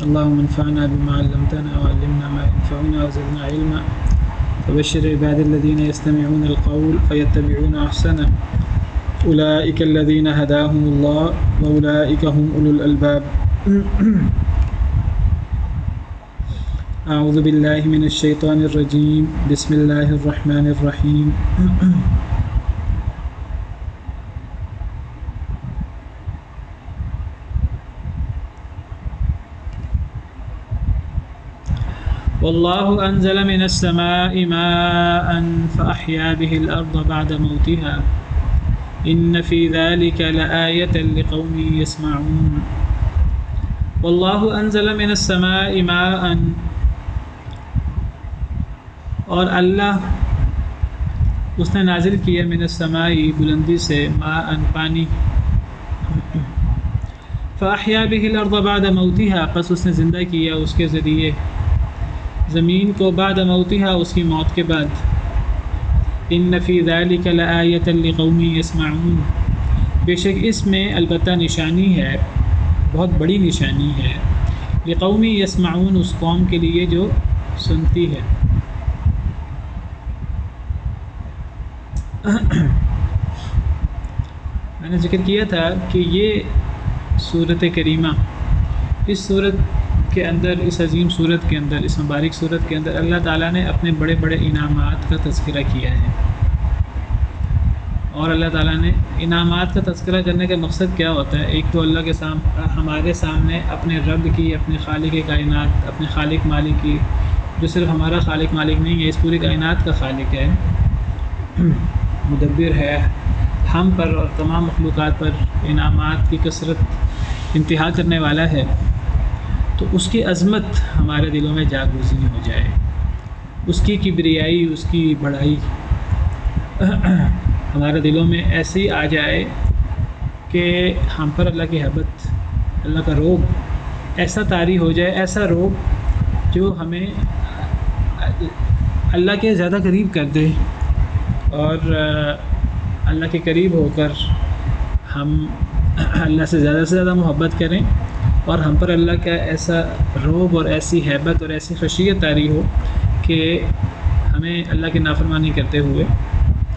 اللهم انفعنا بما علمتنا وعلمنا ما ينفعنا وزدنا علما. فبشر عباد الذين يستمعون القول فيتبعون أحسنه أولئك الذين هداهم الله وأولئك هم أولو الألباب. أعوذ بالله من الشيطان الرجيم. بسم الله الرحمن الرحيم. والله أنزل من السماء ماء فأحيا به الأرض بعد موتها إن في ذلك لآية لقوم يسمعون. والله أنزل من السماء ماء، اور اللہ اس نے نازل کیا من السماء بلندی سے ماء پانی، فأحیا به الأرض بعد موتها پس اس نے زندہ کیا اس کے ذریعے زمین کو بعد موتها اس کی موت کے بعد. ان فی ذلک لآیۃ لقوم یسمعون بے شک اس میں البتہ نشانی ہے، بہت بڑی نشانی ہے، لقوم یسمعون اس قوم کے لیے جو سنتی ہے. میں نے ذکر کیا تھا کہ یہ سورۃ کریمہ، اس سورت کے اندر، اس عظیم سورت کے اندر، اس مبارک سورت کے اندر اللہ تعالیٰ نے اپنے بڑے بڑے انعامات کا تذکرہ کیا ہے. اور اللہ تعالیٰ نے انعامات کا تذکرہ کرنے کا مقصد کیا ہوتا ہے؟ ایک تو اللہ کے ہمارے سامنے اپنے رب کی، اپنے خالق کائنات، اپنے خالق مالک کی، جو صرف ہمارا خالق مالک نہیں ہے، اس پوری کائنات کا خالق ہے، مدبر ہے، ہم پر اور تمام مخلوقات پر انعامات کی کثرت انتہا کرنے والا ہے. تو اس کی عظمت ہمارے دلوں میں جاگوزی ہو جائے، اس کی کبریائی، اس کی بڑائی ہمارے دلوں میں ایسی آ جائے کہ ہم پر اللہ کی حیبت، اللہ کا رعب ایسا طاری ہو جائے، ایسا رعب جو ہمیں اللہ کے زیادہ قریب کر دے، اور اللہ کے قریب ہو کر ہم اللہ سے زیادہ محبت کریں، اور ہم پر اللہ کا ایسا رعب اور ایسی ہیبت اور ایسی خشیت طاری ہو کہ ہمیں اللہ کی نافرمانی کرتے ہوئے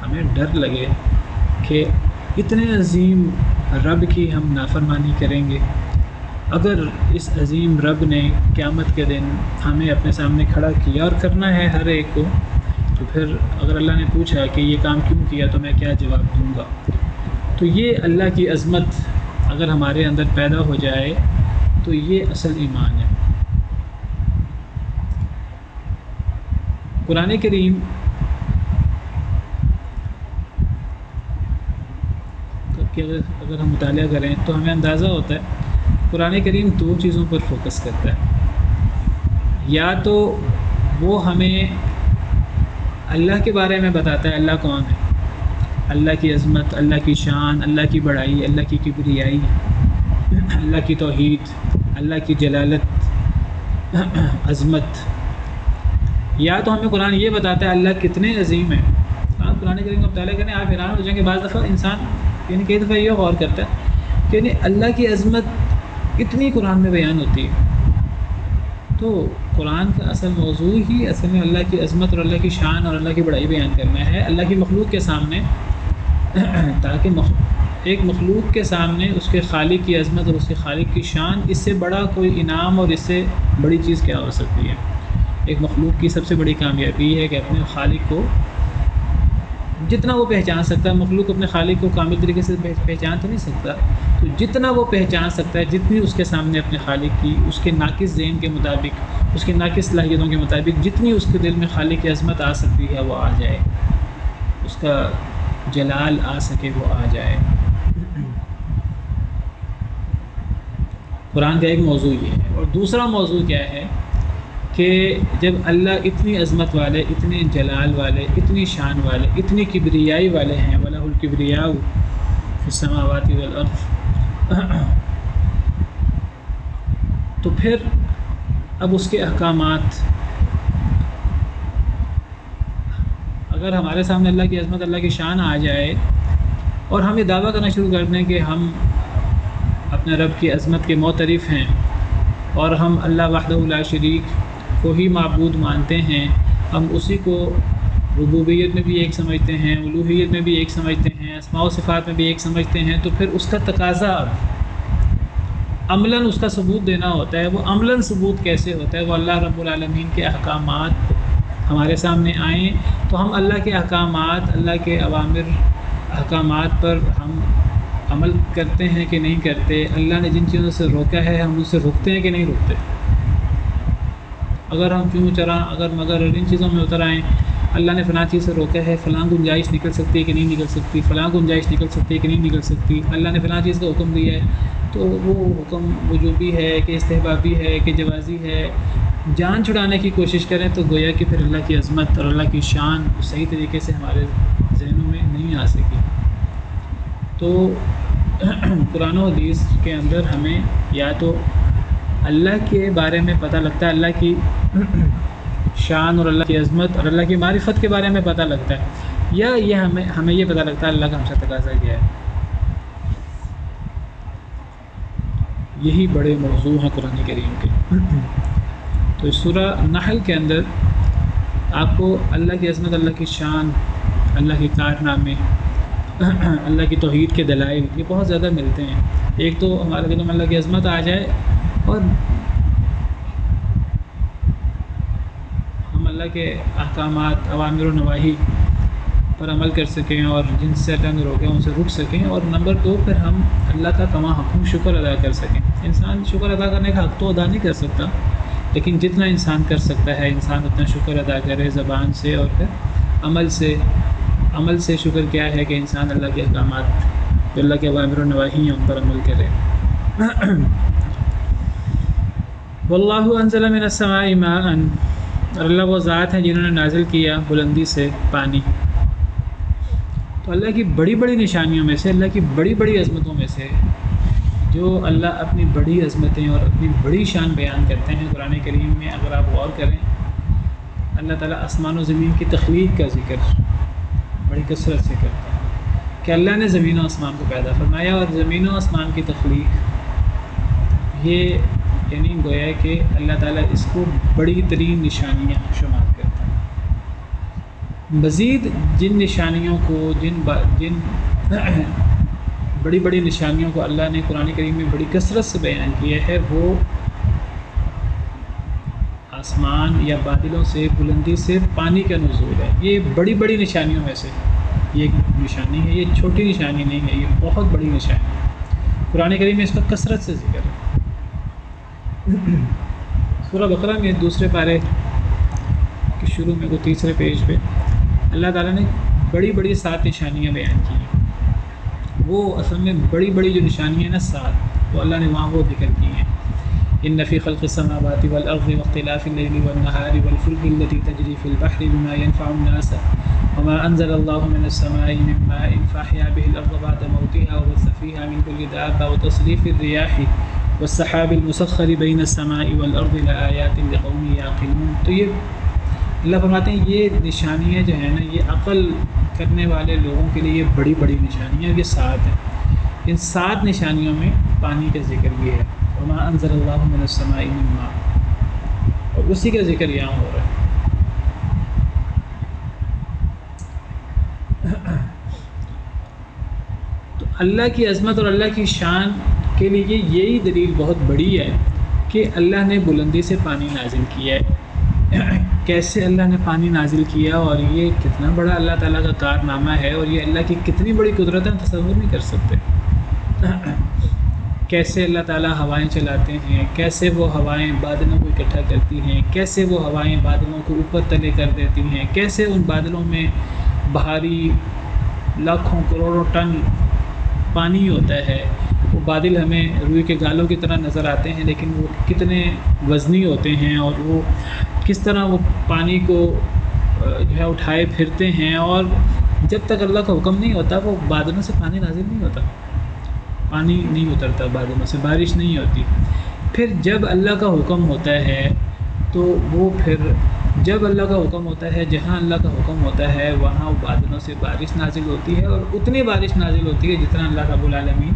ہمیں ڈر لگے کہ اتنے عظیم رب کی ہم نافرمانی کریں گے. اگر اس عظیم رب نے قیامت کے دن ہمیں اپنے سامنے کھڑا کیا، اور کرنا ہے ہر ایک کو، تو پھر اگر اللہ نے پوچھا کہ یہ کام کیوں کیا تو میں کیا جواب دوں گا؟ تو یہ اللہ کی عظمت اگر ہمارے اندر پیدا ہو جائے تو یہ اصل ایمان ہے. قرآن کریم کہ اگر ہم مطالعہ کریں تو ہمیں اندازہ ہوتا ہے قرآن کریم دو چیزوں پر فوکس کرتا ہے. یا تو وہ ہمیں اللہ کے بارے میں بتاتا ہے، اللہ کون ہے، اللہ کی عظمت، اللہ کی شان، اللہ کی بڑائی، اللہ کی کبریائی، اللہ کی توحید، اللہ کی جلالت، عظمت. یا تو ہمیں قرآن یہ بتاتا ہے اللہ کتنے عظیم ہے. آپ قرآن کریم کا مطالعہ کریں، آپ حیران ہو جائیں گے. بعض دفعہ انسان یعنی کئی دفعہ یہ غور کرتا ہے کہ اللہ کی عظمت اتنی قرآن میں بیان ہوتی ہے. تو قرآن کا اصل موضوع ہی اصل میں اللہ کی عظمت اور اللہ کی شان اور اللہ کی بڑائی بیان کرنا ہے اللہ کی مخلوق کے سامنے، تاکہ ایک مخلوق کے سامنے اس کے خالق کی عظمت اور اس کے خالق کی شان، اس سے بڑا کوئی انعام اور اس سے بڑی چیز کیا ہو سکتی ہے؟ ایک مخلوق کی سب سے بڑی کامیابی ہے کہ اپنے خالق کو جتنا وہ پہچان سکتا ہے. مخلوق اپنے خالق کو کامل طریقے سے پہچان تو نہیں سکتا، تو جتنا وہ پہچان سکتا ہے، جتنی اس کے سامنے اپنے خالق کی، اس کے ناقص ذہن کے مطابق، اس کے ناقص صلاحیتوں کے مطابق جتنی اس کے دل میں خالق کی عظمت آ سکتی ہے وہ آ جائے، اس کا جلال آ سکے وہ آ جائے. قرآن کا ایک موضوع یہ ہے. اور دوسرا موضوع کیا ہے کہ جب اللہ اتنی عظمت والے، اتنے جلال والے، اتنی شان والے، اتنی کبریائی والے ہیں، وَلَهُ الْكِبْرِيَاءُ فِي السَّمَاوَاتِ وَالْأَرْضِ، تو پھر اب اس کے احکامات، اگر ہمارے سامنے اللہ کی عظمت، اللہ کی شان آ جائے اور ہم یہ دعویٰ کرنا شروع کر دیں کہ ہم اپنے رب کی عظمت کے معترف ہیں، اور ہم اللہ وحدہ لا شریک کو ہی معبود مانتے ہیں، ہم اسی کو ربوبیت میں بھی ایک سمجھتے ہیں، الوہیت میں بھی ایک سمجھتے ہیں، اسماء و صفات میں بھی ایک سمجھتے ہیں، تو پھر اس کا تقاضا عملاً اس کا ثبوت دینا ہوتا ہے۔ وہ عملاً ثبوت کیسے ہوتا ہے؟ وہ اللہ رب العالمین کے احکامات ہمارے سامنے آئیں تو ہم اللہ کے احکامات، اللہ کے اوامر احکامات پر ہم عمل کرتے ہیں کہ نہیں کرتے، اللہ نے جن چیزوں سے روکا ہے ہم ان سے رکتے ہیں کہ نہیں رکتے۔ اگر ہم کیوں چرا اگر مگر ان چیزوں میں اتر آئیں، اللہ نے فلاں چیز سے روکا ہے، فلاں گنجائش نکل سکتی ہے کہ نہیں نکل سکتی، فلاں گنجائش نکل سکتی ہے کہ نہیں نکل سکتی، اللہ نے فلاں چیز کا حکم دیا ہے تو وہ حکم وجوبی ہے کہ استحبابی ہے کہ جوازی ہے، جان چھڑانے کی کوشش کریں تو گویا کہ پھر اللہ کی عظمت اور اللہ کی شان صحیح طریقے سے ہمارے ذہنوں میں نہیں آ سکی۔ تو قرآن و حدیث کے اندر ہمیں یا تو اللہ کے بارے میں پتہ لگتا ہے، اللہ کی شان اور اللہ کی عظمت اور اللہ کی معرفت کے بارے میں پتہ لگتا ہے، یا یہ ہمیں یہ پتہ لگتا ہے اللہ کا ہم سے تقاضا کیا ہے۔ یہی بڑے موضوع ہیں قرآن کریم کے۔ تو اس سورہ نحل کے اندر آپ کو اللہ کی عظمت، اللہ کی شان، اللہ کے کارنامے، اللہ کی توحید کے دلائل یہ بہت زیادہ ملتے ہیں۔ ایک تو ہمارے دلوں میں اللہ کی عظمت آ جائے اور ہم اللہ کے احکامات، اوامر و نواہی پر عمل کر سکیں اور جن سے اللہ نے روکے ان سے رک سکیں، اور نمبر 2 پھر ہم اللہ کا کما حقوق شکر ادا کر سکیں۔ انسان شکر ادا کرنے کا حق تو ادا نہیں کر سکتا، لیکن جتنا انسان کر سکتا ہے انسان اتنا شکر ادا کرے زبان سے اور پھر عمل سے۔ عمل سے شکر کیا ہے کہ انسان اللہ کے احکامات، اللہ کے اوامر و نواہی ہیں ان پر عمل کرے۔ واللہ انزل من السماء ماء، اور اللہ وہ ذات ہیں جنہوں نے نازل کیا بلندی سے پانی۔ تو اللہ کی بڑی بڑی نشانیوں میں سے، اللہ کی بڑی بڑی عظمتوں میں سے جو اللہ اپنی بڑی عظمتیں اور اپنی بڑی شان بیان کرتے ہیں قرآن کریم میں، اگر آپ غور کریں اللہ تعالیٰ آسمان و زمین کی تخلیق کا ذکر بڑی کثرت سے کرتا ہے کہ اللہ نے زمین و آسمان کو پیدا فرمایا، اور زمین و آسمان کی تخلیق یہ یعنی گویا کہ اللہ تعالیٰ اس کو بڑی ترین نشانیاں شمار کرتا ہے۔ مزید جن نشانیوں کو جن بڑی بڑی نشانیوں کو اللہ نے قرآن کریم میں بڑی کثرت سے بیان کیا ہے، وہ آسمان یا بادلوں سے، بلندی سے پانی کا نزول ہے۔ یہ بڑی بڑی نشانیوں میں سے یہ ایک نشانی ہے، یہ چھوٹی نشانی نہیں ہے، یہ بہت بڑی نشانی ہے۔ قرآن کریم میں اس کا کثرت سے ذکر ہے۔ سورہ بقرہ میں دوسرے پارے کے شروع میں کو تیسرے پیج پہ اللہ تعالیٰ نے بڑی بڑی 7 نشانیاں بیان کی ہیں۔ وہ اصل میں بڑی بڑی جو نشانیاں ہیں نا 7، وہ اللہ نے وہاں وہ ذکر کی ہیں۔ ان فی خلق السماوات والارض واختلاف اللیل والنہار والفلک التي تجری فی البحر بما ينفع الناس وما انزل الله من السماء من ماء فاحیا به الارض بعد موتها وبث فيها من كل دابة وتصريف الرياح والسحاب المسخر بين السماء والارض لآیات لقوم یعقلون۔ تو یہ اللہ فرماتے ہیں یہ نشانیاں جو ہیں نا، یہ عقل کرنے والے لوگوں کے لیے یہ بڑی بڑی نشانیاں، یہ 7 ہیں۔ ان 7 نشانیوں میں پانی کا ذکر بھی ہے، وما انزل اللہ من السماء من ماء، اور اسی کا ذکر یہاں ہو رہا ہے۔ تو اللہ کی عظمت اور اللہ کی شان کے لیے یہی دلیل بہت بڑی ہے کہ اللہ نے بلندی سے پانی نازل کیا ہے۔ کیسے اللہ نے پانی نازل کیا، اور یہ کتنا بڑا اللہ تعالیٰ کا کارنامہ ہے، اور یہ اللہ کی کتنی بڑی قدرت ہے، ہم تصور نہیں کر سکتے۔ کیسے اللہ تعالیٰ ہوائیں چلاتے ہیں، کیسے وہ ہوائیں بادلوں کو اکٹھا کرتی ہیں، کیسے وہ ہوائیں بادلوں کو اوپر تلے کر دیتی ہیں، کیسے ان بادلوں میں بھاری لاکھوں کروڑوں ٹن پانی ہوتا ہے۔ وہ بادل ہمیں روئی کے گالوں کی طرح نظر آتے ہیں، لیکن وہ کتنے وزنی ہوتے ہیں، اور وہ کس طرح وہ پانی کو جو ہے اٹھائے پھرتے ہیں، اور جب تک اللہ کا حکم نہیں ہوتا وہ بادلوں سے پانی نازل نہیں ہوتا، پانی نہیں اترتا بادلوں سے، بارش نہیں ہوتی۔ پھر جب اللہ کا حکم ہوتا ہے تو وہ پھر جب اللہ کا حکم ہوتا ہے، جہاں اللہ کا حکم ہوتا ہے وہاں بادلوں سے بارش نازل ہوتی ہے، اور اتنی بارش نازل ہوتی ہے جتنا اللہ رب العالمین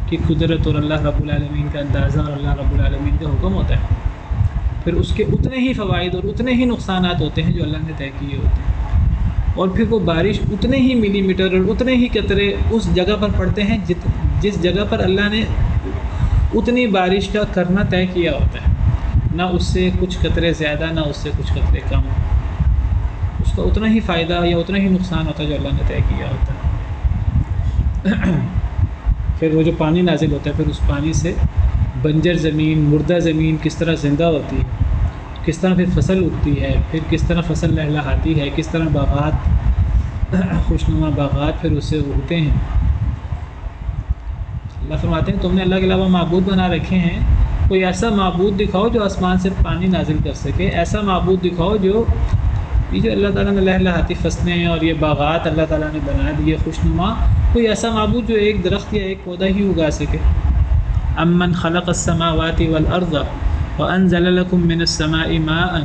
کی قدرت اور اللہ رب العالمین کا اندازہ اور اللہ رب العالمین کا حکم ہوتا ہے، پھر اس کے اتنے ہی فوائد اور اتنے ہی نقصانات ہوتے ہیں جو اللہ نے طے کیے ہوتے ہیں، اور پھر وہ بارش اتنے ہی ملی میٹر اور اتنے ہی قطرے اس جگہ پر پڑتے ہیں جس جگہ پر اللہ نے اتنی بارش کا کرنا طے کیا ہوتا ہے، نہ اس سے کچھ قطرے زیادہ نہ اس سے کچھ قطرے کم، اس کا اتنا ہی فائدہ یا اتنا ہی نقصان ہوتا ہے جو اللہ نے طے کیا ہوتا ہے۔ پھر وہ جو پانی نازل ہوتا ہے، پھر اس پانی سے بنجر زمین، مردہ زمین کس طرح زندہ ہوتی ہے، کس طرح پھر فصل اگتی ہے، پھر کس طرح فصل لہلہاتی ہے، کس طرح باغات، خوشنما باغات پھر اس سے اگتے ہیں۔ اللہ فرماتے ہیں تم نے اللہ کے علاوہ معبود بنا رکھے ہیں، کوئی ایسا معبود دکھاؤ جو آسمان سے پانی نازل کر سکے، ایسا معبود دکھاؤ جو یہ جو اللہ تعالیٰ نے لہلہاتی فصلیں ہیں اور یہ باغات اللہ تعالیٰ نے بنا دیے خوشنما، کوئی ایسا معبود جو ایک درخت یا ایک پودا ہی اگا سکے۔ امن خلق السماوات والارض وانزل لكم من السماء ماء،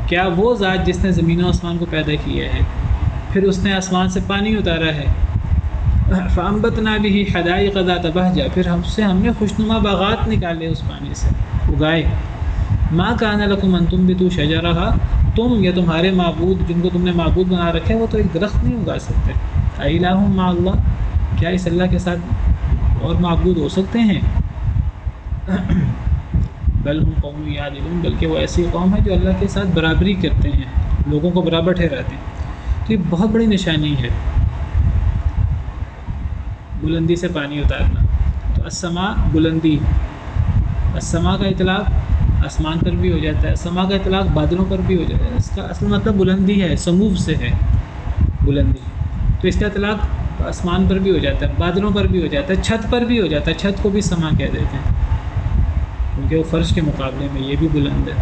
کیا وہ ذات جس نے زمین و آسمان کو پیدا کیا ہے، پھر اس نے آسمان سے پانی اتارا ہے، فانبتنا به حدائق ذات بہجہ، پھر ہم نے خوشنما باغات نکالے اس پانی سے، اگائے۔ ما کان لکم ان تنبتوا شجرہا، تم یا تمہارے معبود جن کو تم نے معبود بنا رکھے وہ تو ایک درخت نہیں اگا سکتے۔ اِلٰہ مع اللہ، کیا اس اللہ کے ساتھ اور معبود ہو سکتے ہیں؟ بل ہم قوم یعدلون، بلکہ وہ ایسی قوم ہے جو اللہ کے ساتھ برابری کرتے ہیں، لوگوں کو برابر ٹھہراتے ہیں۔ تو یہ بہت بڑی نشانی ہے بلندی سے پانی اتارنا۔ تو السماء بلندی، السماء کا اطلاق آسمان پر بھی ہو جاتا ہے، السماء کا اطلاق بادلوں پر بھی ہو جاتا ہے، اس کا اصل مطلب بلندی ہے، سمو سے ہے بلندی، تو اس کا اطلاق آسمان پر بھی ہو جاتا ہے، بادلوں پر بھی ہو جاتا ہے، چھت پر بھی ہو جاتا ہے، چھت کو بھی سما کہہ دیتے ہیں کیونکہ وہ فرش کے مقابلے میں یہ بھی بلند ہے۔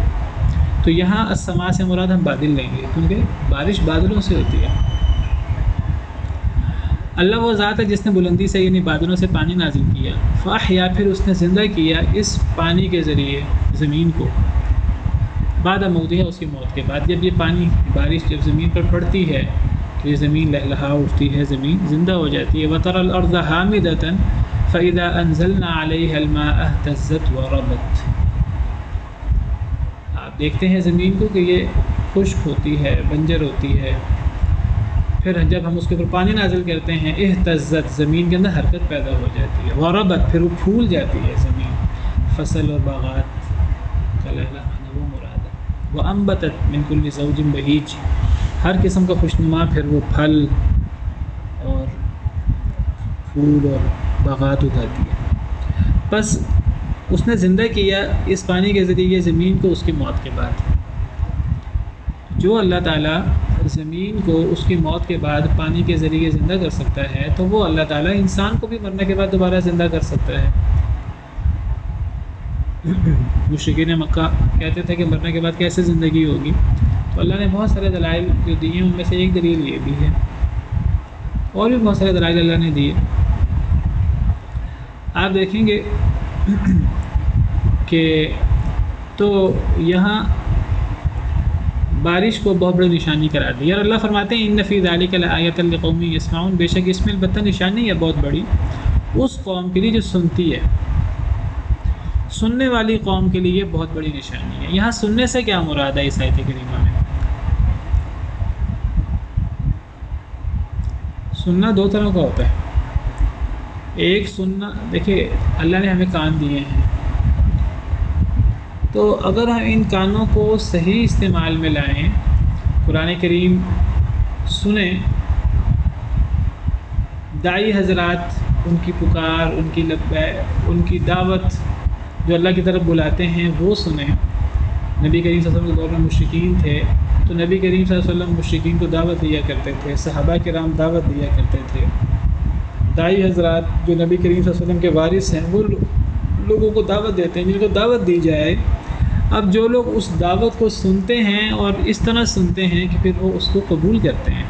تو یہاں السماء سے مراد ہم بادل لیں گے کیونکہ بارش بادلوں سے ہوتی ہے۔ اللہ وہ ذات ہے جس نے بلندی سے یعنی بادلوں سے پانی نازل کیا، فاحیا، پھر اس نے زندہ کیا اس پانی کے ذریعے زمین کو، بعد موتها، اس کی موت کے بعد۔ جب یہ پانی بارش جب زمین پر پڑتی ہے تو یہ زمین لہلہا اٹھتی ہے، زمین زندہ ہو جاتی ہے۔ وَتَرَى الْأَرْضَ حَامِدَةً فَإِذَا أَنزَلْنَا عَلَيْهَا الْمَاءَ اهْتَزَّتْ وَرَبَتْ، آپ دیکھتے ہیں زمین کو کہ یہ خشک ہوتی ہے، بنجر ہوتی ہے، پھر جب ہم اس کے اوپر پانی نازل کرتے ہیں اہتزت، زمین کے اندر حرکت پیدا ہو جاتی ہے، وربت، پھر وہ پھول جاتی ہے زمین، فصل اور باغات کا لہلہانا وہ مراد ہے۔ وَأَنبَتَتْ مِن كُلِّ زَوْجٍ بَهِيجٍ، ہر قسم کا خوشنما پھر وہ پھل اور پھول اور باغات اگاتی ہے۔ بس اس نے زندہ کیا اس پانی کے ذریعے یہ زمین کو اس کی موت کے بعد۔ جو اللہ تعالیٰ زمین کو اس کی موت کے بعد پانی کے ذریعے زندہ کر سکتا ہے تو وہ اللہ تعالیٰ انسان کو بھی مرنے کے بعد دوبارہ زندہ کر سکتا ہے۔ مشرکین مکہ کہتے تھے کہ مرنے کے بعد کیسے زندگی ہوگی، تو اللہ نے بہت سارے دلائل جو دیے ہیں ان میں سے ایک دلیل یہ بھی ہے، اور بھی بہت سارے دلائل اللہ نے دیے۔ آپ دیکھیں گے کہ تو یہاں بارش کو بہت بڑی نشانی قرار دی، اور اللہ فرماتے ہیں ان فی ذلک لآیۃ لقوم یسمعون، بے شک اس میں البتہ نشانی ہے بہت بڑی اس قوم کے لیے جو سنتی ہے، سننے والی قوم کے لیے یہ بہت بڑی نشانی ہے۔ یہاں سننے سے کیا مراد ہے اس آیت کریمہ میں؟ سننا دو طرح کا ہوتا ہے، ایک سننا، دیکھیے اللہ نے ہمیں کان دیے ہیں، تو اگر ہم ان کانوں کو صحیح استعمال میں لائیں، قرآن کریم سنیں، داعی حضرات ان کی پکار، ان کی ان کی دعوت جو اللہ کی طرف بلاتے ہیں وہ سنیں۔ نبی کریم صلی اللہ علیہ وسلم کے دور میں مشرکین تھے تو نبی کریم صلی اللہ علیہ وسلم مشرکین کو دعوت دیا کرتے تھے، صحابہ کرام دعوت دیا کرتے تھے، داعی حضرات جو نبی کریم صلی اللہ علیہ وسلم کے وارث ہیں وہ لوگوں کو دعوت دیتے ہیں، جن کو دعوت دی جائے۔ اب جو لوگ اس دعوت کو سنتے ہیں اور اس طرح سنتے ہیں کہ پھر وہ اس کو قبول کرتے ہیں،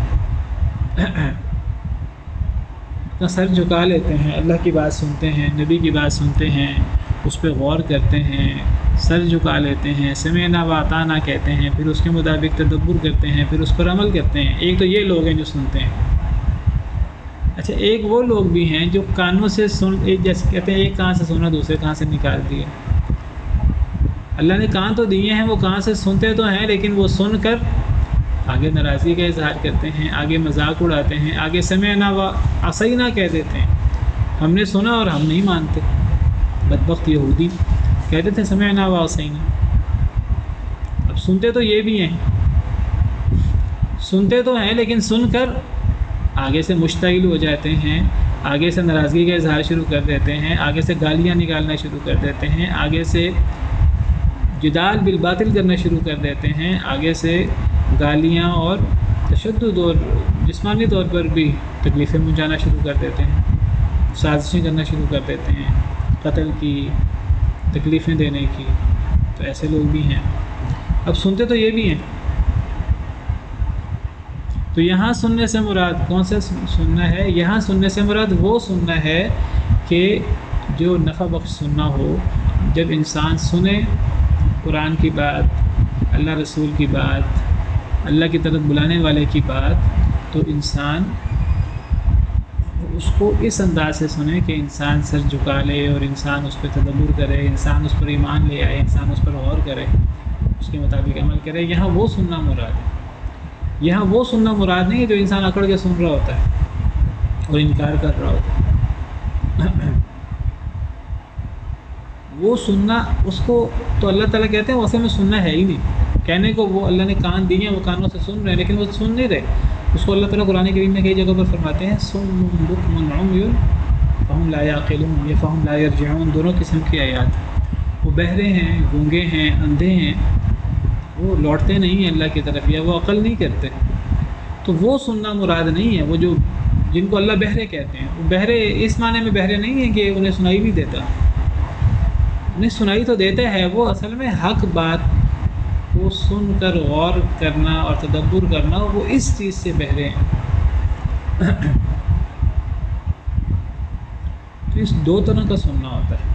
اپنا سر جھکا لیتے ہیں، اللہ کی بات سنتے ہیں، نبی کی بات سنتے ہیں، اس پہ غور کرتے ہیں، سر جھکا لیتے ہیں، سمعنا واطعنا کہتے ہیں، پھر اس کے مطابق تدبر کرتے ہیں، پھر اس پر عمل کرتے ہیں۔ ایک تو یہ لوگ ہیں جو سنتے ہیں، اچھا، ایک وہ لوگ بھی ہیں جو کانوں سے ایک جیسے کہتے ہیں ایک کان سے سنا دوسرے کان سے نکال دیا۔ اللہ نے کان تو دیے ہیں، وہ کان سے سنتے تو ہیں، لیکن وہ سن کر آگے ناراضگی کا اظہار کرتے ہیں، آگے مذاق اڑاتے ہیں، آگے سمعنا و عصینا کہہ دیتے ہیں، ہم نے سنا اور ہم نہیں مانتے۔ بدبخت یہودی کہتے تھے سمعنا و عصینا، اب سنتے تو یہ بھی ہیں، سنتے تو ہیں لیکن سن کر آگے سے مشتعل ہو جاتے ہیں، آگے سے ناراضگی کا اظہار شروع کر دیتے ہیں، آگے سے گالیاں نکالنا شروع کر دیتے ہیں، آگے سے جدال بالباطل کرنا شروع کر دیتے ہیں، آگے سے گالیاں اور تشدد اور جسمانی طور پر بھی تکلیفیں پہنچانا شروع کر دیتے ہیں، سازشیں کرنا شروع کر دیتے ہیں، قتل کی، تکلیفیں دینے کی۔ تو ایسے لوگ بھی ہیں۔ اب سنتے تو یہ بھی ہیں۔ تو یہاں سننے سے مراد کون سا سننا ہے؟ یہاں سننے سے مراد وہ سننا ہے کہ جو نفع بخش سننا ہو۔ جب انسان سنے قرآن کی بات، اللہ رسول کی بات، اللہ کی طرف بلانے والے کی بات، تو انسان اس کو اس انداز سے سنے کہ انسان سر جھکا لے اور انسان اس پہ تدبر کرے، انسان اس پر ایمان لے آئے، انسان اس پر غور کرے، اس کے مطابق عمل کرے۔ یہاں وہ سننا مراد ہے۔ یہاں وہ سننا مراد نہیں ہے جو انسان اکڑ کے سن رہا ہوتا ہے اور انکار کر رہا ہوتا ہے۔ وہ سننا، اس کو تو اللہ تعالیٰ کہتے ہیں ویسے میں سننا ہے ہی نہیں۔ کہنے کو وہ اللہ نے کان دیے ہیں، وہ کانوں سے سن رہے ہیں، لیکن وہ سن نہیں رہے۔ اس کو اللہ تعالیٰ قرآن کریم میں کئی جگہ پر فرماتے ہیں صم بکم عمی فہم لا یعقلون یا فہم لا یرجعون، دونوں قسم کی آیات ہیں۔ وہ بہرے ہیں، گونگے ہیں، اندھے ہیں، وہ لوٹتے نہیں ہیں اللہ کی طرف، یا وہ عقل نہیں کرتے۔ تو وہ سننا مراد نہیں ہے۔ وہ جو جن کو اللہ بہرے کہتے ہیں، وہ بہرے اس معنی میں بہرے نہیں ہیں کہ انہیں سنائی نہیں دیتا، انہیں سنائی تو دیتا ہے، وہ اصل میں حق بات کو سن کر غور کرنا اور تدبر کرنا، وہ اس چیز سے بہرے ہیں۔ تو اس دو طرح کا سننا ہوتا ہے۔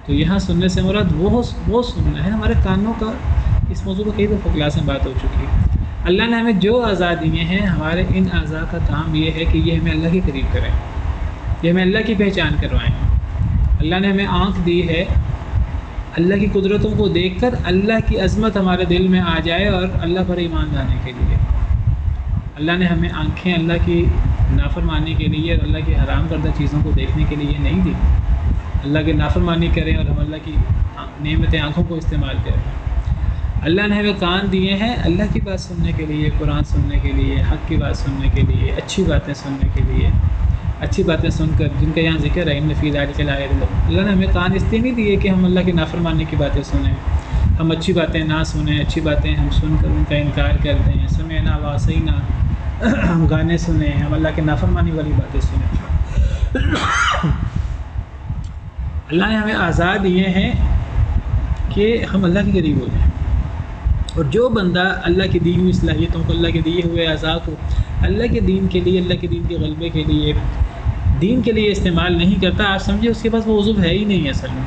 تو یہاں سننے سے مراد وہ سننا ہے۔ ہمارے کانوں کا اس موضوع پر کئی دفعہ کلاس میں بات ہو چکی ہے۔ اللہ نے ہمیں جو اعضاء دیے ہیں، ہمارے ان اعضاء کا کام یہ ہے کہ یہ ہمیں اللہ کے قریب کریں، یہ ہمیں اللہ کی پہچان کروائیں۔ اللہ نے ہمیں آنکھ دی ہے، اللہ کی قدرتوں کو دیکھ کر اللہ کی عظمت ہمارے دل میں آ جائے اور اللہ پر ایمان لانے کے لیے۔ اللہ نے ہمیں آنکھیں اللہ کی نافرمانی کے لیے اور اللہ کی حرام کردہ چیزوں کو دیکھنے کے لیے نہیں دی۔ اللہ کی نافرمانی کریں اور ہم اللہ کی نعمت آنکھوں کو استعمال کریں۔ اللہ نے ہمیں کان دیے ہیں اللہ کی بات سننے کے لیے، قرآن سننے کے لیے، حق کی بات سننے کے لیے، اچھی باتیں سننے کے لیے، اچھی باتیں سن کر جن کا یہاں ذکر ہے ان فی ذلک لآیۃ۔ اللہ نے ہمیں کان اس لیے نہیں دیے کہ ہم اللہ کی نافرمانی کی باتیں سنیں، ہم اچھی باتیں نہ سنیں، اچھی باتیں ہم سن کر ان کا انکار کر دیں، سمعنا و عصینا، ہم گانے سنیں، ہم اللہ کی نافرمانی والی باتیں سنیں۔ اللہ نے ہمیں اعضاء دیے ہیں کہ ہم اللہ کے قریب ہو جائیں، اور جو بندہ اللہ کی دی ہوئی صلاحیتوں کو، اللہ کے دیے ہوئے اعضاء کو اللہ کے دین کے لیے، اللہ کے دین کے غلبے کے لیے، دین کے لیے استعمال نہیں کرتا، آپ سمجھے اس کے پاس وہ عضو ہے ہی نہیں اصل میں۔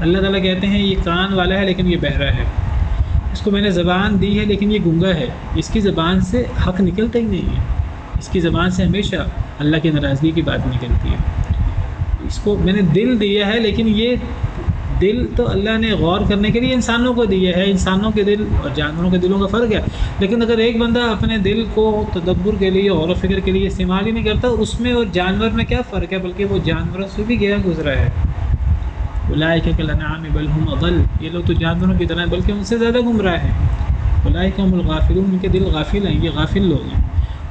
اللہ تعالیٰ کہتے ہیں یہ کان والا ہے لیکن یہ بہرا ہے، اس کو میں نے زبان دی ہے لیکن یہ گونگا ہے، اس کی زبان سے حق نکلتا ہی نہیں ہے، اس کی زبان سے ہمیشہ اللہ کی ناراضگی کی بات نکلتی ہے۔ اس کو میں نے دل دیا ہے لیکن یہ دل تو اللہ نے غور کرنے کے لیے انسانوں کو دیا ہے، انسانوں کے دل اور جانوروں کے دلوں کا فرق ہے۔ لیکن اگر ایک بندہ اپنے دل کو تدبر کے لیے، غور و فکر کے لیے استعمال ہی نہیں کرتا، اس میں اور جانور میں کیا فرق ہے؟ بلکہ وہ جانوروں سے بھی گیا گزرا ہے۔ اولئک کالانعام بل هم اضل، یہ لوگ تو جانوروں کی طرح بلکہ ان سے زیادہ گمراہ ہیں۔ اولئک هم الغافلون، ان کے دل غافل ہیں، یہ غافل لوگ ہیں۔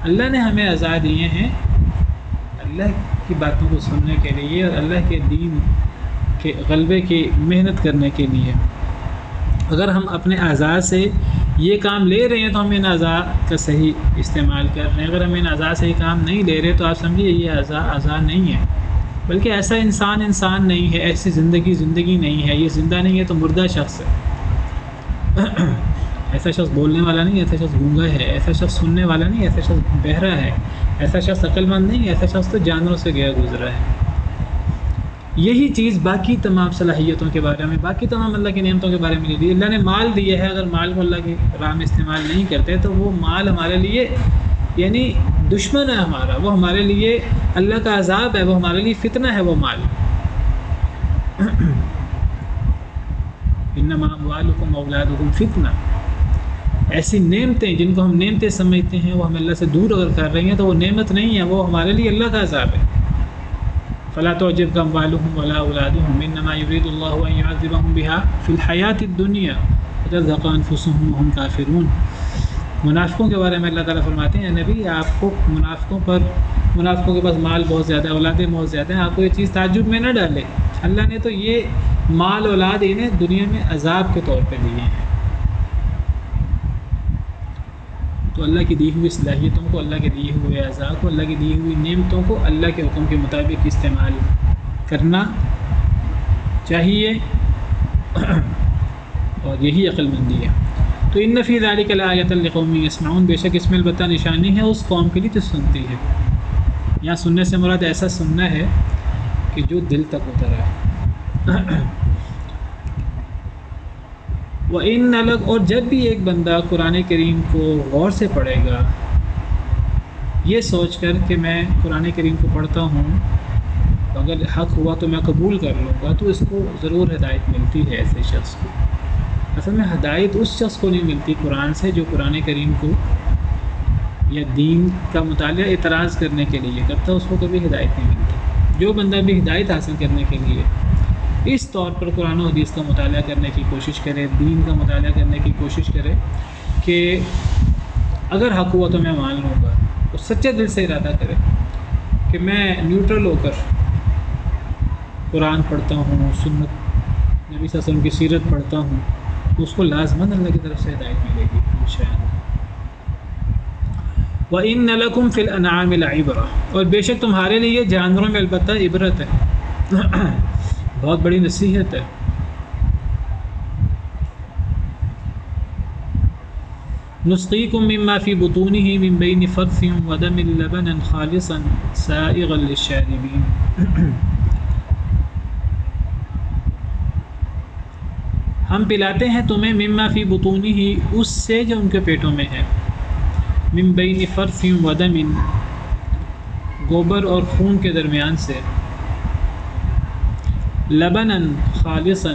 اللہ نے ہمیں اعضاء دیے ہیں اللہ کی باتوں کو سننے کے لیے اور اللہ کے دین کے غلبے کی محنت کرنے کے لیے۔ اگر ہم اپنے اعضاء سے یہ کام لے رہے ہیں تو ہم ان اعضاء کا صحیح استعمال کر رہے ہیں۔ اگر ہم ان اعضاء سے یہ کام نہیں لے رہے تو آپ سمجھیے یہ اعضاء نہیں ہے، بلکہ ایسا انسان نہیں ہے، ایسی زندگی نہیں ہے، یہ زندہ نہیں ہے تو مردہ شخص ہے۔ ایسا شخص بولنے والا نہیں، ایسا شخص گونگا ہے، ایسا شخص سننے والا نہیں، ایسا شخص بہرا ہے، ایسا شخص عقل مند نہیں، ایسا شخص تو جانوروں سے گیا گزرا ہے۔ یہی چیز باقی تمام صلاحیتوں کے بارے میں، باقی تمام اللہ کی نعمتوں کے بارے میں دی۔ اللہ نے مال دیا ہے، اگر مال کو اللہ کی راہ میں استعمال نہیں کرتے تو وہ مال ہمارے لیے یعنی دشمن ہے ہمارا، وہ ہمارے لیے اللہ کا عذاب ہے، وہ ہمارے لیے فتنہ ہے وہ مال۔ انما اموالکم اولادکم فتنہ، ایسی نعمتیں جن کو ہم نعمتیں سمجھتے ہیں وہ ہم اللہ سے دور اگر کر رہی ہیں تو وہ نعمت نہیں ہے، وہ ہمارے لیے اللہ کا عذاب ہے۔ فلا تعجبک اموالهم ولا اولادهم انما يريد الله ان يعذبهم بها في الحیاۃ الدنیا وتزهق انفسهم وهم کافرون۔ منافقوں کے بارے میں اللہ تعالیٰ فرماتے ہیں نبی آپ کو منافقوں کے پاس مال بہت زیادہ، اولادیں بہت زیادہ ہیں، آپ کو یہ چیز تعجب میں نہ ڈالے، اللہ نے تو یہ مال اولاد انہیں دنیا میں عذاب کے طور پہ دیے ہیں۔ تو اللہ کی دی ہوئی صلاحیتوں کو، اللہ کے دیے ہوئے اعضاء کو، اللہ کی دی ہوئی نعمتوں کو اللہ کے حکم کے مطابق استعمال کرنا چاہیے، اور یہی عقل مندی ہے۔ تو ان فی ذلک لآیۃ لقوم یسمعون، بے شک اس میں البتہ نشانی ہے اس قوم کے لیے جو سنتی ہے۔ یہاں سننے سے مراد ایسا سننا ہے کہ جو دل تک اترا ہے۔ وَإِنَّ لَكَ، اور جب بھی ایک بندہ قرآن کریم کو غور سے پڑھے گا، یہ سوچ کر کہ میں قرآن کریم کو پڑھتا ہوں، اگر حق ہوا تو میں قبول کر لوں گا، تو اس کو ضرور ہدایت ملتی ہے ایسے شخص کو۔ اصل میں ہدایت اس شخص کو نہیں ملتی قرآن سے جو قرآن کریم کو یا دین کا مطالعہ اعتراض کرنے کے لیے کرتا، اس کو کبھی ہدایت نہیں ملتی۔ جو بندہ بھی ہدایت حاصل کرنے کے لیے اس طور پر قرآن و حدیث کا مطالعہ کرنے کی کوشش کرے، دین کا مطالعہ کرنے کی کوشش کرے کہ اگر حق ہوا تو میں مان لوں گا، اور سچے دل سے ارادہ کرے کہ میں نیوٹرل ہو کر قرآن پڑھتا ہوں، سنت نبی صلی اللہ علیہ وسلم کی سیرت پڑھتا ہوں، تو اس کو لازماً اللہ کی طرف سے ہدایت ملے گی انشاءاللہ۔ وَإِنَّ لَكُمْ فِي الْأَنْعَامِ لَعِبْرَةً، اور بے شک تمہارے لیے جانوروں میں البتہ عبرت ہے، بہت بڑی نصیحت ہے۔ نسقيكم مما في بطونه من بين فرث ودم لبنا خالصا سائغا للشاربين، ہم پلاتے ہیں تمہیں مما فی بطونه، اس سے جو ان کے پیٹوں میں ہے، من بین فرث ودم، گوبر اور خون کے درمیان سے، لبنا خالصا،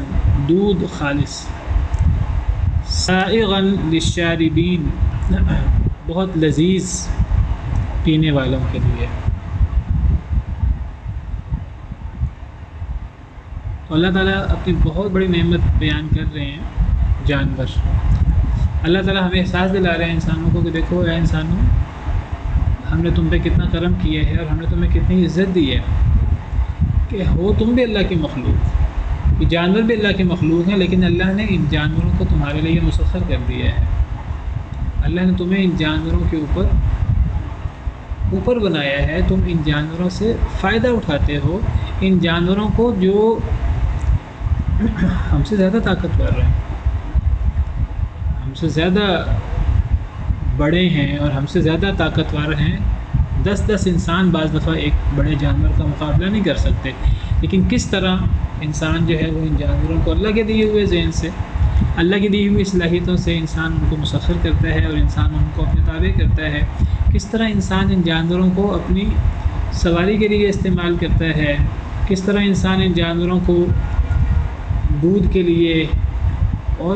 دودھ خالص، سائغا للشاربین، بہت لذیذ پینے والوں کے لیے۔ تو اللہ تعالیٰ اپنی بہت بڑی نعمت بیان کر رہے ہیں جانور۔ اللہ تعالیٰ ہمیں احساس دلا رہے ہیں انسانوں کو کہ دیکھو اے انسانوں، ہم نے تم پہ کتنا کرم کیا ہے اور ہم نے تمہیں کتنی عزت دی ہے، کہ ہو تم بھی اللہ کی مخلوق، یہ جانور بھی اللہ کی مخلوق ہیں، لیکن اللہ نے ان جانوروں کو تمہارے لیے مسخر کر دیا ہے۔ اللہ نے تمہیں ان جانوروں کے اوپر بنایا ہے، تم ان جانوروں سے فائدہ اٹھاتے ہو، ان جانوروں کو جو ہم سے زیادہ طاقتور ہیں، ہم سے زیادہ بڑے ہیں اور ہم سے زیادہ طاقتور ہیں، 10 انسان بعض دفعہ ایک بڑے جانور کا مقابلہ نہیں کر سکتے، لیکن کس طرح انسان جو ہے وہ ان جانوروں کو اللہ کے دیے ہوئے ذہن سے، اللہ کی دی ہوئی صلاحیتوں سے انسان ان کو مسخر کرتا ہے اور انسان ان کو اپنے تابع کرتا ہے، کس طرح انسان ان جانوروں کو اپنی سواری کے لیے استعمال کرتا ہے، کس طرح انسان ان جانوروں کو دودھ کے لیے اور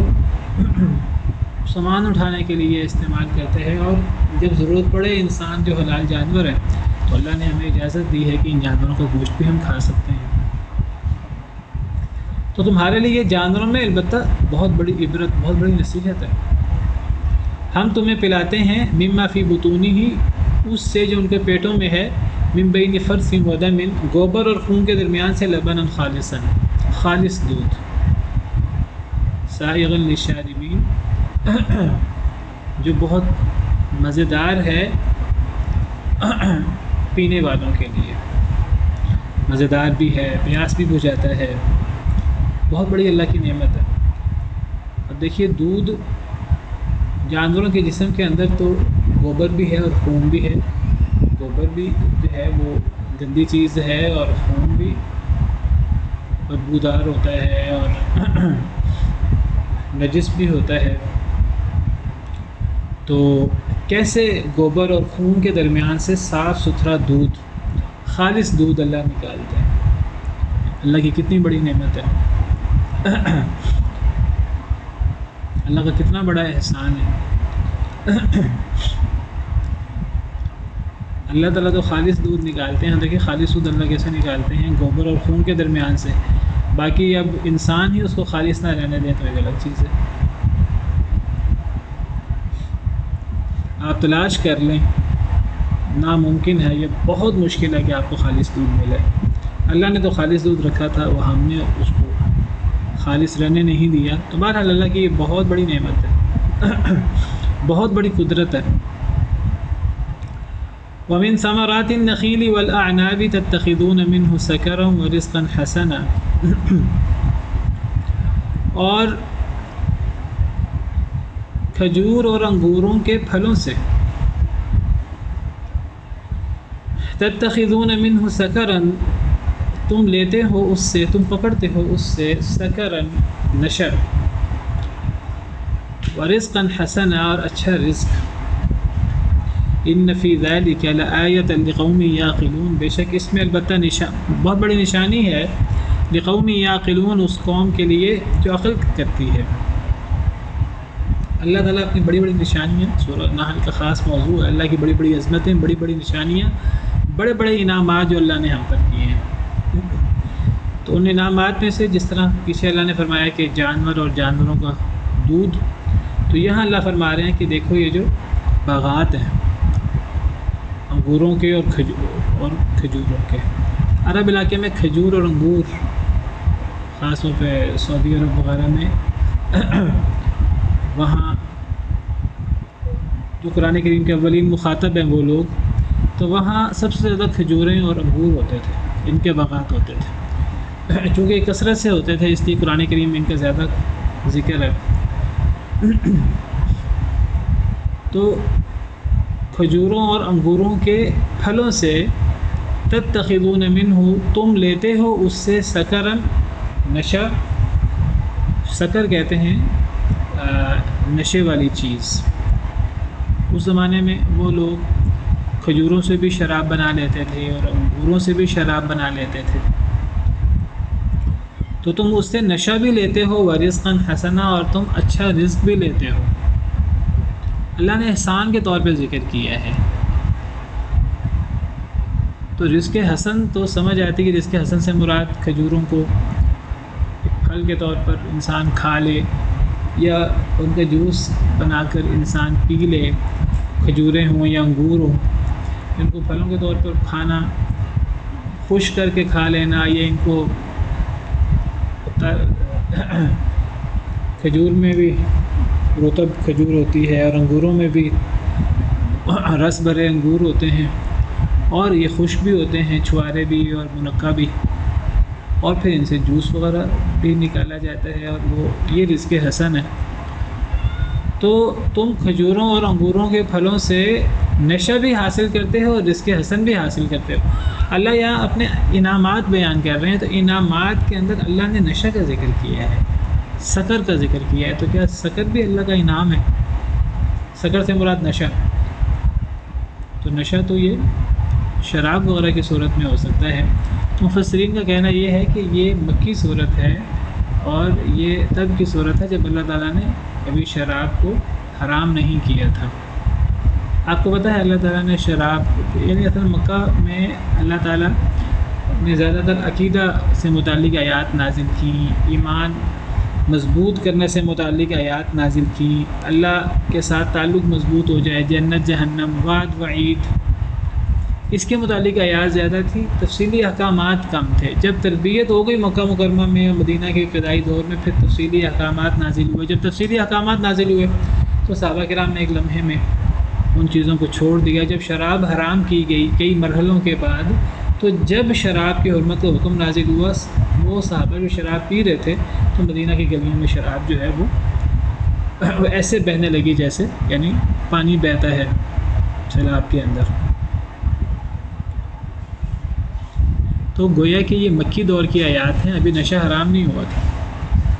سامان اٹھانے کے لیے استعمال کرتے ہیں، اور جب ضرورت پڑے انسان جو حلال جانور ہے تو اللہ نے ہمیں اجازت دی ہے کہ ان جانوروں کا گوشت بھی ہم کھا سکتے ہیں۔ تو تمہارے لیے جانوروں میں البتہ بہت بڑی عبرت، بہت بڑی نصیحت ہے۔ ہم تمہیں پلاتے ہیں مما فی بطونہ، اس سے جو ان کے پیٹوں میں ہے، من بین فرث ودم، گوبر اور خون کے درمیان سے، لبنا خالصا، خالص دودھ، سائغا للشاربین، جو بہت مزیدار ہے پینے والوں کے لیے، مزیدار بھی ہے، پیاس بھی بجھاتا ہے، بہت بڑی اللہ کی نعمت ہے۔ اب دیکھیے دودھ جانوروں کے جسم کے اندر تو گوبر بھی ہے اور خون بھی ہے، گوبر بھی جو ہے وہ گندی چیز ہے اور خون بھی بدبودار ہوتا ہے اور نجس بھی ہوتا ہے، تو کیسے گوبر اور خون کے درمیان سے صاف ستھرا دودھ، خالص دودھ اللہ نکالتے ہیں۔ اللہ کی کتنی بڑی نعمت ہے، اللہ کا کتنا بڑا احسان ہے۔ اللہ تعالیٰ تو خالص دودھ نکالتے ہیں۔ دیکھیں خالص دودھ اللہ کیسے نکالتے ہیں، گوبر اور خون کے درمیان سے۔ باقی اب انسان ہی اس کو خالص نہ رہنے دیں تو ایک الگ چیز ہے۔ آپ تلاش کر لیں، ناممکن ہے، یہ بہت مشکل ہے کہ آپ کو خالص دودھ ملے۔ اللہ نے تو خالص دودھ رکھا تھا، وہ ہم نے اس کو خالص رہنے نہیں دیا۔ تو بہرحال اللہ کی یہ بہت بڑی نعمت ہے، بہت بڑی قدرت ہے۔ وَمِن ثَمَرَاتِ النَّخِيلِ وَالْأَعْنَابِ تَتَّخِذُونَ مِنْهُ سَكَرًا وَرِزْقًا حَسَنًا، اور کھجور اور انگوروں کے پھلوں سے، تَتَّخِذُونَ مِنْهُ سَكَرًا، تم لیتے ہو اس سے، تم پکڑتے ہو اس سے، سکرن نشہ، ورزقا حسنا، اور اچھا رزق۔ ان فی ذلک لآیۃ لقوم یعقلون، بے شک اس میں البتہ بہت بڑی نشانی ہے، لقوم یعقلون، اس قوم کے لیے جو عقل کرتی ہے۔ اللہ تعالیٰ اپنی بڑی بڑی نشانیاں، سورہ نحل کا خاص موضوع ہے، اللہ کی بڑی بڑی عظمتیں، بڑی بڑی نشانیاں، بڑے بڑے انعامات جو اللہ نے ہم پر کیے ہیں۔ تو ان انعامات میں سے جس طرح پیچھے اللہ نے فرمایا کہ جانور اور جانوروں کا دودھ، تو یہاں اللہ فرما رہے ہیں کہ دیکھو یہ جو باغات ہیں انگوروں کے اور کھجوروں کے، عرب علاقے میں کھجور اور انگور خاص طور پہ سعودی عرب وغیرہ میں وہاں جو قرآن کریم کے اولین مخاطب ہیں وہ لوگ، تو وہاں سب سے زیادہ کھجوریں اور انگور ہوتے تھے، ان کے باغات ہوتے تھے، چونکہ کثرت سے ہوتے تھے اس لیے قرآن کریم میں ان کا زیادہ ذکر ہے۔ تو کھجوروں اور انگوروں کے پھلوں سے، تتخذون منہ، تم لیتے ہو اس سے، سکرن نشہ، سکر کہتے ہیں نشے والی چیز۔ اس زمانے میں وہ لوگ کھجوروں سے بھی شراب بنا لیتے تھے اور انگوروں سے بھی شراب بنا لیتے تھے، تو تم اس سے نشہ بھی لیتے ہو، ورزقا حسنا، اور تم اچھا رزق بھی لیتے ہو۔ اللہ نے احسان کے طور پہ ذکر کیا ہے، تو رزق حسن تو سمجھ آتی کہ رزق حسن سے مراد کھجوروں کو ایک پھل کے طور پر انسان کھا لے، یا ان کا جوس بنا کر انسان پی لے، کھجوریں ہوں یا انگور ہوں، ان کو پھلوں کے طور پر کھانا، خشک کر کے کھا لینا، یا ان کو کھجور میں بھی رطب کھجور ہوتی ہے اور انگوروں میں بھی رس بھرے انگور ہوتے ہیں، اور یہ خشک بھی ہوتے ہیں، چھوارے بھی اور منقع بھی، اور پھر ان سے جوس وغیرہ بھی نکالا جاتا ہے، اور وہ یہ رزق حسن ہے۔ تو تم کھجوروں اور انگوروں کے پھلوں سے نشہ بھی حاصل کرتے ہو اور رزق حسن بھی حاصل کرتے ہو۔ اللہ یہاں اپنے انعامات بیان کر رہے ہیں، تو انعامات کے اندر اللہ نے نشہ کا ذکر کیا ہے، سکر کا ذکر کیا ہے، تو کیا سکر بھی اللہ کا انعام ہے؟ سکر سے مراد نشہ، تو نشہ تو یہ شراب وغیرہ کی صورت میں ہو سکتا ہے۔ مفسرین کا کہنا یہ ہے کہ یہ مکی صورت ہے، اور یہ تب کی صورت ہے جب اللہ تعالیٰ نے کبھی شراب کو حرام نہیں کیا تھا۔ آپ کو پتہ ہے اللہ تعالیٰ نے شراب، یعنی اصل مکہ میں اللہ تعالیٰ نے زیادہ تر عقیدہ سے متعلق آیات نازل کیں، ایمان مضبوط کرنے سے متعلق آیات نازل کیں، اللہ کے ساتھ تعلق مضبوط ہو جائے، جنت جہنم، وعد وعید، اس کے متعلق آیات زیادہ تھی، تفصیلی احکامات کم تھے۔ جب تربیت ہو گئی مکہ مکرمہ میں اور مدینہ کے ابتدائی دور میں، پھر تفصیلی احکامات نازل ہوئے۔ جب تفصیلی احکامات نازل ہوئے تو صحابہ کرام نے ایک لمحے میں ان چیزوں کو چھوڑ دیا۔ جب شراب حرام کی گئی کئی مرحلوں کے بعد، تو جب شراب کی حرمت کا حکم نازل ہوا، وہ صحابہ جو شراب پی رہے تھے، تو مدینہ کی گلیوں میں شراب جو ہے وہ ایسے بہنے لگی جیسے یعنی پانی بہتا ہے سیلاب کے اندر۔ تو گویا کہ یہ مکی دور کی آیات ہیں، ابھی نشہ حرام نہیں ہوا تھا۔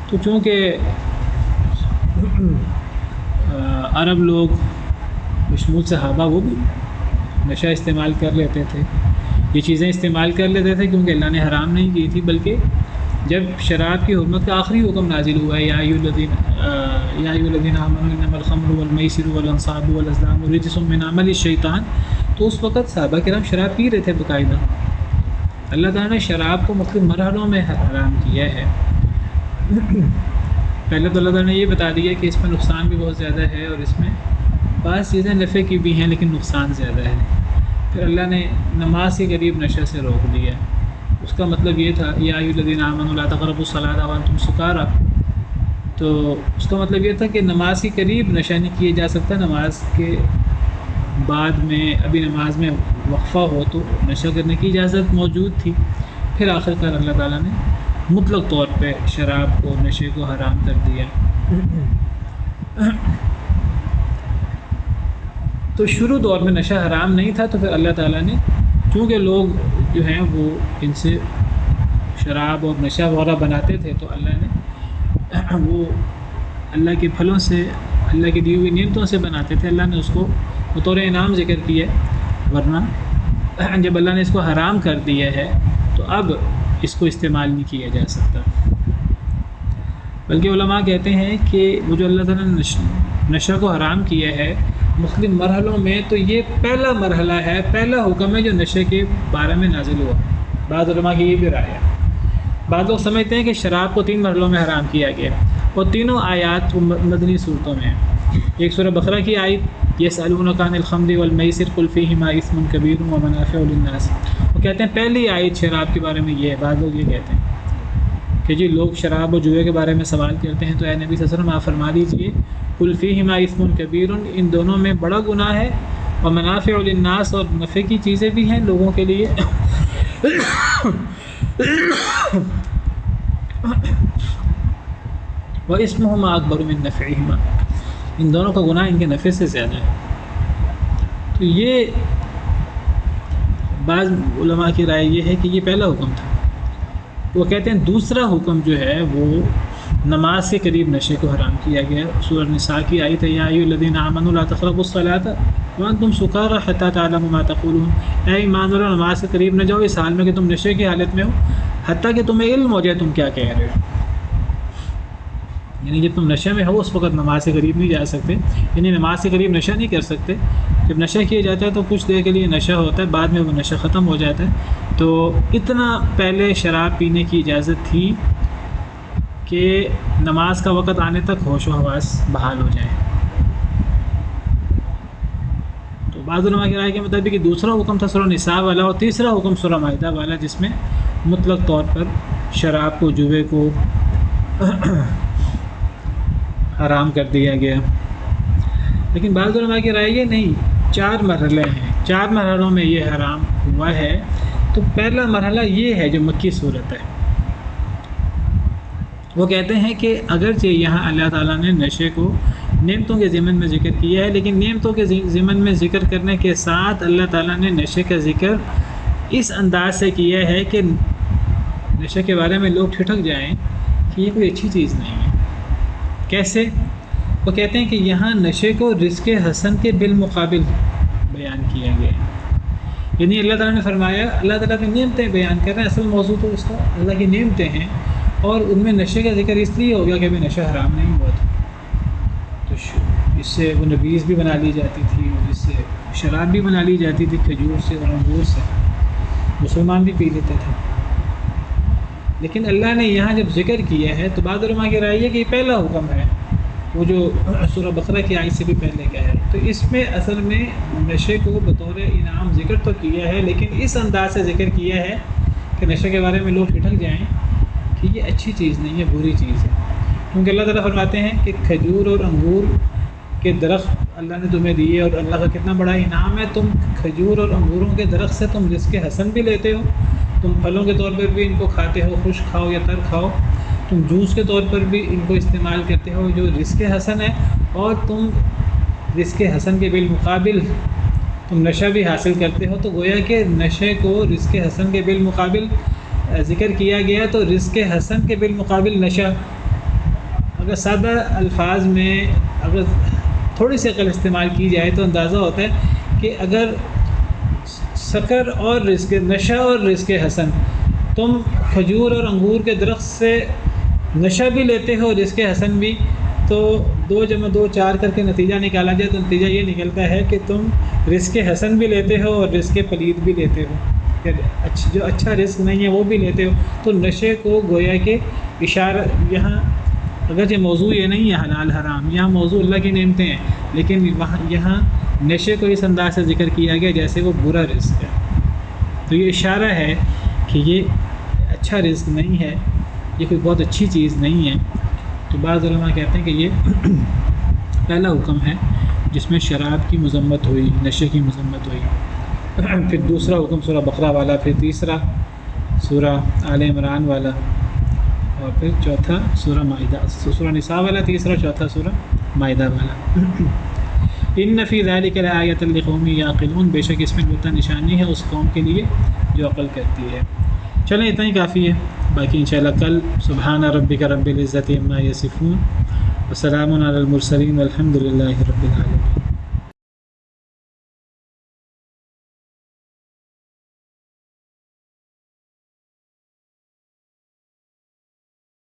تو چونکہ عرب لوگ بشمول صحابہ وہ بھی نشہ استعمال کر لیتے تھے، یہ چیزیں استعمال کر لیتے تھے کیونکہ اللہ نے حرام نہیں کی تھی، بلکہ جب شراب کی حرمت کا آخری حکم نازل ہوا ہے یا ایھا الذین آمنوا انما الخمر والمیسر والانصاب والازلام رجس من عمل الشیطان، تو اس وقت صحابہ کرام شراب پی رہے تھے باقاعدہ۔ اللہ تعالیٰ نے شراب کو مختلف مرحلوں میں حرام کیا ہے۔ پہلے تو اللہ تعالیٰ نے یہ بتا دیا کہ اس میں نقصان بھی بہت زیادہ ہے اور اس میں بعض چیزیں نفع کی بھی ہیں لیکن نقصان زیادہ ہے۔ پھر اللہ نے نماز کے قریب نشے سے روک دیا، اس کا مطلب یہ تھا یا ایھا الذین آمنوا لا تقربوا الصلاۃ وانتم سکارى، تو اس کا مطلب یہ تھا کہ نماز کے قریب نشہ نہیں کیا جا سکتا، نماز کے بعد میں ابھی نماز میں وقفہ ہو تو نشہ کرنے کی اجازت موجود تھی۔ پھر آخر کار اللہ تعالیٰ نے مطلق طور پہ شراب کو، نشے کو حرام کر دیا۔ تو شروع دور میں نشہ حرام نہیں تھا، تو پھر اللہ تعالیٰ نے چونکہ لوگ جو ہیں وہ ان سے شراب اور نشہ وغیرہ بناتے تھے، تو اللہ نے وہ اللہ کے پھلوں سے، اللہ کی دی ہوئی نعمتوں سے بناتے تھے، اللہ نے اس کو بطور انعام ذکر کیا ہے، ورنہ جب اللہ نے اس کو حرام کر دیا ہے تو اب اس کو استعمال نہیں کیا جا سکتا۔ بلکہ علماء کہتے ہیں کہ وہ جو اللہ تعالیٰ نے نشہ کو حرام کیا ہے مختلف مرحلوں میں، تو یہ پہلا مرحلہ ہے، پہلا حکم ہے جو نشے کے بارے میں نازل ہوا۔ بعض علماء کی یہ بھی رائے ہے، بعض لوگ سمجھتے ہیں کہ شراب کو 3 مرحلوں میں حرام کیا گیا، اور تینوں آیات مدنی صورتوں میں ہیں۔ ایک سورہ بقرہ کی آیت یسألونک عن الخمر والمیسر قل فیہما اثم کبیر ومنافع للناس، وہ کہتے ہیں پہلی آیت شراب کے بارے میں یہ ہے۔ بعض لوگ یہ کہتے ہیں کہ جی لوگ شراب و جوئے کے بارے میں سوال کرتے ہیں تو اے نبی صلی اللہ علیہ وسلم آپ فرما دیجیے قل فیہما اثم کبیر، ان دونوں میں بڑا گناہ ہے، اور منافع للناس، اور نفع کی چیزیں بھی ہیں لوگوں کے لیے، واسمہما اکبر من نفعہما، ان دونوں کا گناہ ان کے نفع سے زیادہ ہے۔ تو یہ بعض علماء کی رائے یہ ہے کہ یہ پہلا حکم تھا۔ وہ کہتے ہیں دوسرا حکم جو ہے وہ نماز کے قریب نشے کو حرام کیا گیا۔ سورہ نساء کی آیت ہے یا ایھا الذین آمنوا لا تقربوا الصلاۃ وانتم سکارى حتی تعلموا ما تقولون، اے ایمان والو نماز کے قریب نہ جاؤ اس حال میں کہ تم نشے کی حالت میں ہو، حتیٰ کہ تمہیں علم ہو جائے تم کیا کہہ رہے ہو۔ یعنی جب تم نشے میں ہو اس وقت نماز کے قریب نہیں جا سکتے، یعنی نماز کے قریب نشہ نہیں کر سکتے۔ جب نشہ کیا جاتا ہے تو کچھ دیر کے لیے نشہ ہوتا ہے، بعد میں وہ نشہ ختم ہو جاتا ہے۔ تو اتنا پہلے شراب پینے کی اجازت تھی کہ نماز کا وقت آنے تک ہوش و حواس بحال ہو جائیں۔ تو بعض علماء کی رائے کے مطابق کہ دوسرا حکم تھا سورہ نساء والا، اور تیسرا حکم سورہ مائدہ والا جس میں مطلق طور پر شراب کو، جوئے کو حرام کر دیا گیا۔ لیکن بعض علماء کی رائے یہ نہیں، 4 مرحلے ہیں، 4 مرحلوں میں یہ حرام ہوا ہے۔ تو پہلا مرحلہ یہ ہے جو مکی صورت ہے۔ وہ کہتے ہیں کہ اگرچہ یہاں اللہ تعالیٰ نے نشے کو نعمتوں کے ضمن میں ذکر کیا ہے، لیکن نعمتوں کے ضمن میں ذکر کرنے کے ساتھ اللہ تعالیٰ نے نشے کا ذکر اس انداز سے کیا ہے کہ نشے کے بارے میں لوگ ٹھٹک جائیں کہ یہ کوئی اچھی چیز نہیں ہے۔ کیسے؟ وہ کہتے ہیں کہ یہاں نشے کو رزق حسن کے بالمقابل بیان کیا گیا ہے۔ یعنی اللہ تعالیٰ نے فرمایا، اللہ تعالیٰ کی نعمتیں بیان کر رہے ہیں، اصل موضوع تو اس کا اللہ کی نعمتیں ہیں، اور ان میں نشے کا ذکر اس لیے ہو گیا کہ ابھی نشہ حرام نہیں ہوا تھا، تو اس سے وہ نبیذ بھی بنا لی جاتی تھی، اور اس سے شراب بھی بنا لی جاتی تھی کھجور سے اور انگور سے، مسلمان بھی پی لیتے تھے۔ لیکن اللہ نے یہاں جب ذکر کیا ہے تو بعض علماء کی رائے ہے کہ یہ پہلا حکم ہے، وہ جو سورہ بقرہ کی آیت سے بھی پہلے کا ہے۔ تو اس میں اصل میں نشے کو بطور انعام ذکر تو کیا ہے، لیکن اس انداز سے ذکر کیا ہے کہ نشے کے بارے میں لوگ ٹھٹک جائیں کہ یہ اچھی چیز نہیں ہے، بری چیز ہے۔ کیونکہ اللہ تعالیٰ فرماتے ہیں کہ کھجور اور انگور کے درخت اللہ نے تمہیں دیے، اور اللہ کا کتنا بڑا انعام ہے، تم کھجور اور انگوروں کے درخت سے تم رزق حسن بھی لیتے ہو، تم پھلوں کے طور پر بھی ان کو کھاتے ہو، خشک کھاؤ یا تر کھاؤ، تم جوس کے طور پر بھی ان کو استعمال کرتے ہو جو رزق حسن ہے، اور تم رزق حسن کے بالمقابل تم نشہ بھی حاصل کرتے ہو۔ تو گویا کہ نشے کو رزق حسن کے بالمقابل ذکر کیا گیا، تو رزق حسن کے بالمقابل نشہ، اگر سادہ الفاظ میں اگر تھوڑی سی عقل استعمال کی جائے تو اندازہ ہوتا ہے کہ اگر سکر اور رزق نشہ اور رزق حسن، تم کھجور اور انگور کے درخت سے نشہ بھی لیتے ہو رزق حسن بھی، تو 2 × 2 4 کر کے نتیجہ نکالا جائے تو نتیجہ یہ نکلتا ہے کہ تم رزق حسن بھی لیتے ہو اور رزق پلید بھی لیتے ہو، جو اچھا رزق نہیں ہے وہ بھی لیتے ہو۔ تو نشے کو گویا کہ اشارہ یہاں، اگرچہ موضوع یہ نہیں ہے حلال حرام، یہاں موضوع اللہ کی نعمتیں ہیں، لیکن یہاں نشے کو اس انداز سے ذکر کیا گیا جیسے وہ برا رزق ہے۔ تو یہ اشارہ ہے کہ یہ اچھا رزق نہیں ہے، یہ کوئی بہت اچھی چیز نہیں ہے۔ تو بعض علماء کہتے ہیں کہ یہ پہلا حکم ہے جس میں شراب کی مذمت ہوئی، نشے کی مذمت ہوئی، پھر دوسرا حکم سورہ بقرہ والا، پھر تیسرا سورہ آل عمران والا، اور پھر چوتھا سورہ مائدہ، سورہ نساء والا تیسرا، چوتھا سورہ مائدہ والا۔ ان فی ذلک لآیۃ لقوم یعقلون، بے شک اس میں البتہ نشانی ہے اس قوم کے لیے جو عقل کرتی ہے۔ چلیں اتنا ہی کافی ہے، باقی انشاءاللہ کل سبحان ربک رب العزۃ عما یصفون وسلام علی المرسلین والحمد للہ رب العالمین۔